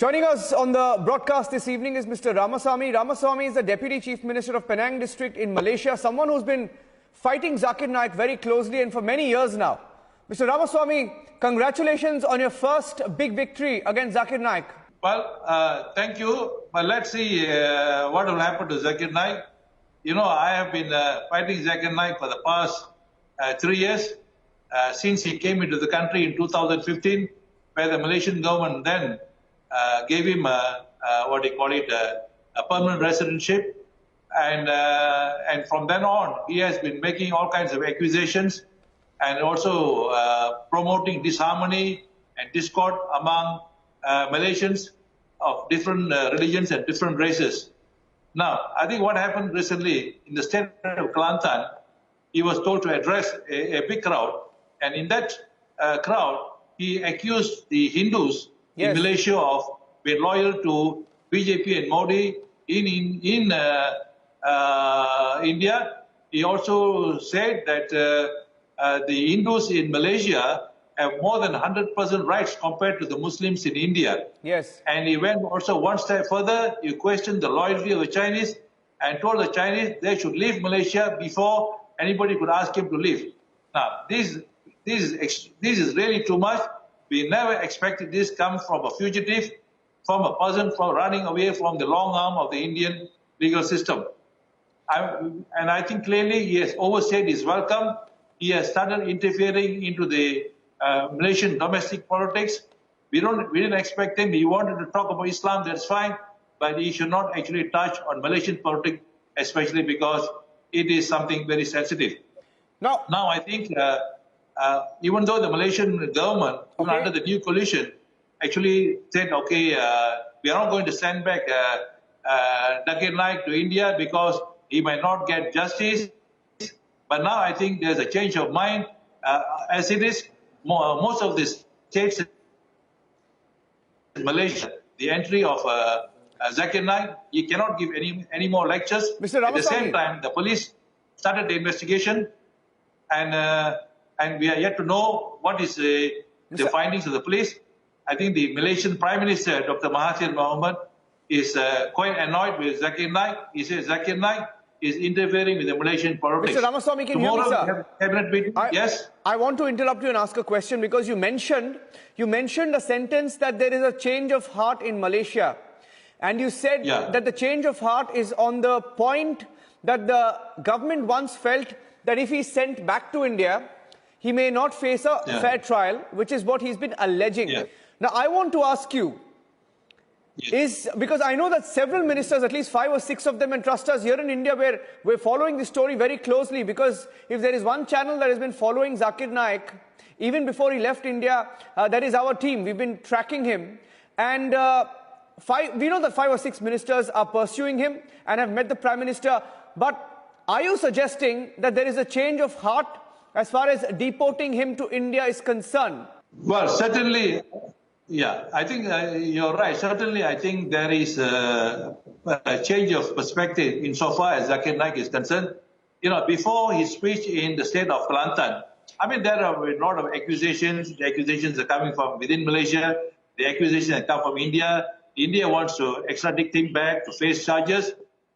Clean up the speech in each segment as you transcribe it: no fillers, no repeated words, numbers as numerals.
Joining us on the broadcast this evening is Mr. Ramaswamy. Ramaswamy is the Deputy Chief Minister of Penang District in Malaysia, someone who's been fighting Zakir Naik very closely and for many years now. Mr. Ramaswamy, congratulations on your first big victory against Zakir Naik. Well, thank you. But let's see what will happen to Zakir Naik. You know, I have been fighting Zakir Naik for the past 3 years, since he came into the country in 2015, where the Malaysian government then gave him a permanent residentship. And from then on, he has been making all kinds of accusations and also promoting disharmony and discord among Malaysians of different religions and different races. Now, I think what happened recently in the state of Kelantan, he was told to address a big crowd, and in that crowd, he accused the Hindus in Malaysia of being loyal to BJP and Modi. In India, he also said that the Hindus in Malaysia have more than 100% rights compared to the Muslims in India. Yes. And he went also one step further. He questioned the loyalty of the Chinese and told the Chinese they should leave Malaysia before anybody could ask him to leave. Now, this is really too much. We never expected this come from a fugitive, from a person running away from the long arm of the Indian legal system. And I think clearly he has overstayed his welcome. He has started interfering into the Malaysian domestic politics. We didn't expect him. He wanted to talk about Islam, that's fine, but he should not actually touch on Malaysian politics, especially because it is something very sensitive. Now I think even though the Malaysian government, under the new coalition, actually said, okay, we are not going to send back Zakir Naik to India because he might not get justice. But now I think there's a change of mind. As it is, most of the states in Malaysia, the entry of Zakir Naik, you cannot give any more lectures. Mr. Ramaswamy. At the same time, the police started the investigation, and we are yet to know what is the findings of the police. I think the Malaysian Prime Minister, Dr. Mahathir Mohamad, is quite annoyed with Zakir Naik. He says Zakir Naik is interfering with the Malaysian politics. Mr. Ramaswamy, can you hear me, sir? We have cabinet meeting. Yes. I want to interrupt you and ask a question because you mentioned a sentence that there is a change of heart in Malaysia. And you said that the change of heart is on the point that the government once felt that if he's sent back to India, he may not face a fair trial, which is what he's been alleging. Now, I want to ask you, because I know that several ministers, at least 5 or 6 of them, and trust us, here in India, we're following this story very closely, because if there is one channel that has been following Zakir Naik, even before he left India, that is our team. We've been tracking him. And we know that 5 or 6 ministers are pursuing him and have met the Prime Minister. But are you suggesting that there is a change of heart as far as deporting him to India is concerned? Well, certainly, I think you're right. Certainly, I think there is a change of perspective insofar as Zakir Naik is concerned. You know, before his speech in the state of Kelantan, I mean, there are a lot of accusations. The accusations are coming from within Malaysia. The accusations come from India. India wants to extradite him back to face charges.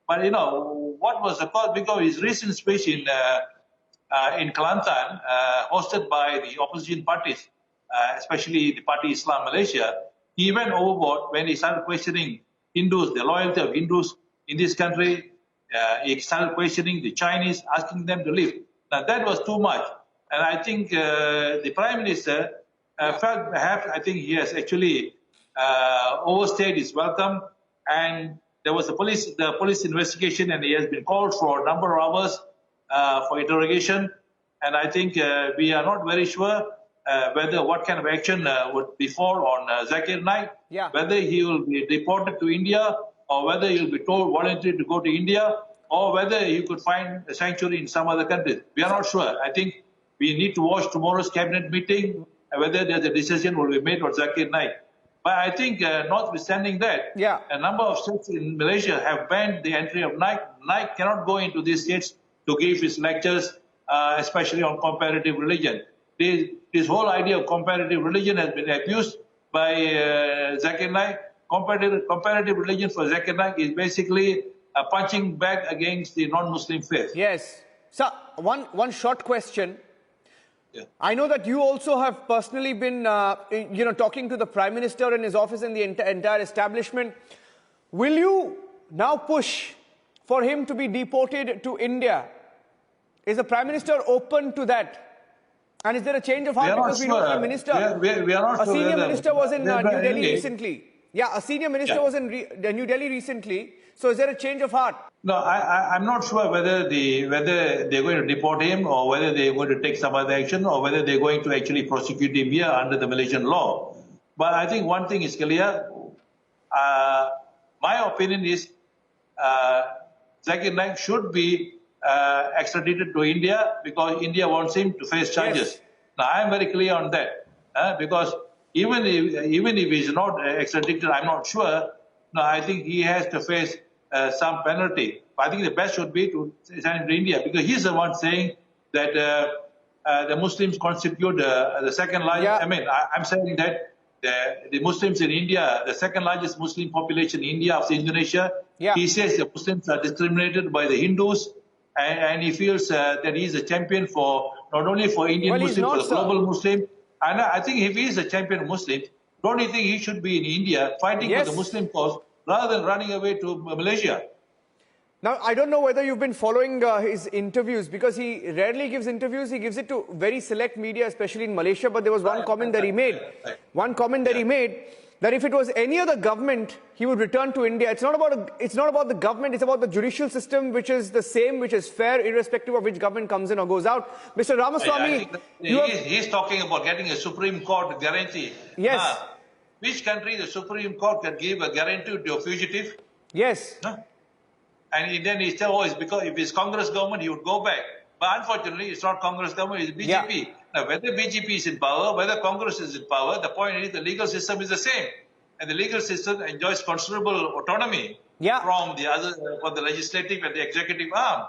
But, you know, what was the cause? Because his recent speech in Kelantan, hosted by the opposition parties, especially the party Islam Malaysia, he went overboard when he started questioning Hindus, the loyalty of Hindus in this country. He started questioning the Chinese, asking them to leave. Now, that was too much. And I think the Prime Minister felt perhaps, I think he has actually overstayed his welcome. And there was the police investigation, and he has been called for a number of hours for interrogation. And I think we are not very sure whether what kind of action would befall on Zakir Naik, whether he will be deported to India, or whether he will be told voluntarily to go to India, or whether he could find a sanctuary in some other country. We are not sure. I think we need to watch tomorrow's cabinet meeting, whether there's a decision will be made on Zakir Naik. But I think, notwithstanding that, a number of states in Malaysia have banned the entry of Naik. Naik cannot go into these states to give his lectures, especially on comparative religion. This whole idea of comparative religion has been abused by Zakir Naik. comparative religion for Zakir Naik is basically punching back against the non-Muslim faith. Yes. So, one short question. Yeah. I know that you also have personally been, talking to the Prime Minister and his office and the entire establishment. Will you now push for him to be deported to India? Is the Prime Minister open to that? And is there a change of heart? Because we know a minister, we are not a senior minister was in New Delhi anyway. recently. Yeah, a senior minister was in New Delhi recently. So is there a change of heart? No, I'm not sure whether they're going to deport him or whether they're going to take some other action or whether they're going to actually prosecute him here under the Malaysian law. But I think one thing is clear. My opinion is Zakir Naik should be extradited to India because India wants him to face charges. Yes. Now, I am very clear on that because even if he's not extradited, I'm not sure. No, I think he has to face some penalty. I think the best should be to send him to India because he's the one saying that the Muslims constitute the second largest. Yeah. I mean, I'm saying that the Muslims in India, the second largest Muslim population in India after Indonesia, yeah. He says the Muslims are discriminated by the Hindus, and he feels that he's a champion for not only for Indian Muslims, but the global Muslim. And I think if he is a champion Muslim, don't you think he should be in India fighting for the Muslim cause rather than running away to Malaysia? Now, I don't know whether you've been following his interviews because he rarely gives interviews. He gives it to very select media, especially in Malaysia. But there was one comment that he made. One comment that he made that if it was any other government, he would return to India. It's not about the government. It's about the judicial system, which is the same, which is fair, irrespective of which government comes in or goes out. Mr. Ramaswamy, he's talking about getting a Supreme Court guarantee. Yes. Which country the Supreme Court can give a guarantee to a fugitive? Yes. And then he said, oh, it's because if it's Congress government, he would go back. But unfortunately, it's not Congress government, it's BJP. Yeah. Now, whether BJP is in power, whether Congress is in power, the point is the legal system is the same. And the legal system enjoys considerable autonomy from the legislative and the executive arm.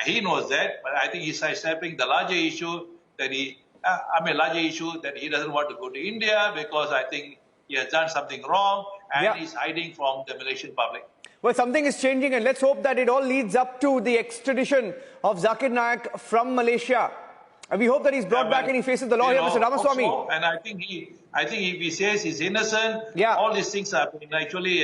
He knows that, but I think he's sidestepping the larger issue that he doesn't want to go to India because I think he has done something wrong and he's hiding from the Malaysian public. Well, something is changing, and let's hope that it all leads up to the extradition of Zakir Naik from Malaysia. And we hope that he's brought back and he faces the law here, Mr. Ramaswamy. Also, and I think if he says he's innocent, all these things have been actually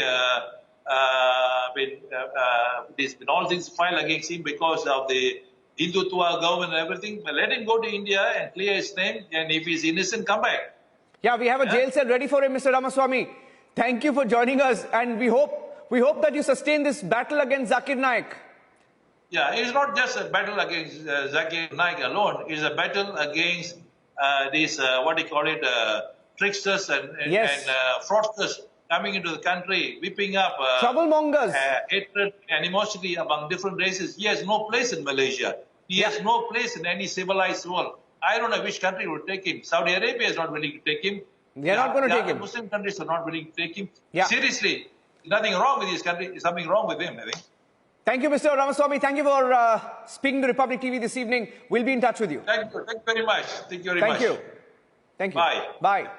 all things filed against him because of the Hindutva government and everything. But let him go to India and clear his name, and if he's innocent, come back. Yeah, we have a jail cell ready for him, Mr. Ramaswamy. Thank you for joining us, and we hope that you sustain this battle against Zakir Naik. Yeah, it's not just a battle against Zakir Naik alone. It's a battle against these, tricksters and fraudsters coming into the country, whipping up troublemongers, hatred, animosity among different races. He has no place in Malaysia. He has no place in any civilized world. I don't know which country will take him. Saudi Arabia is not willing to take him. They're not going to take him. Muslim countries are not willing to take him. Yeah. Seriously, nothing wrong with this country. There's something wrong with him, I think. Thank you, Mr. Ramaswamy. Thank you for speaking to Republic TV this evening. We'll be in touch with you. Thank you. Thank you very much. Thank you very much. Thank you. Thank you. Bye. Bye.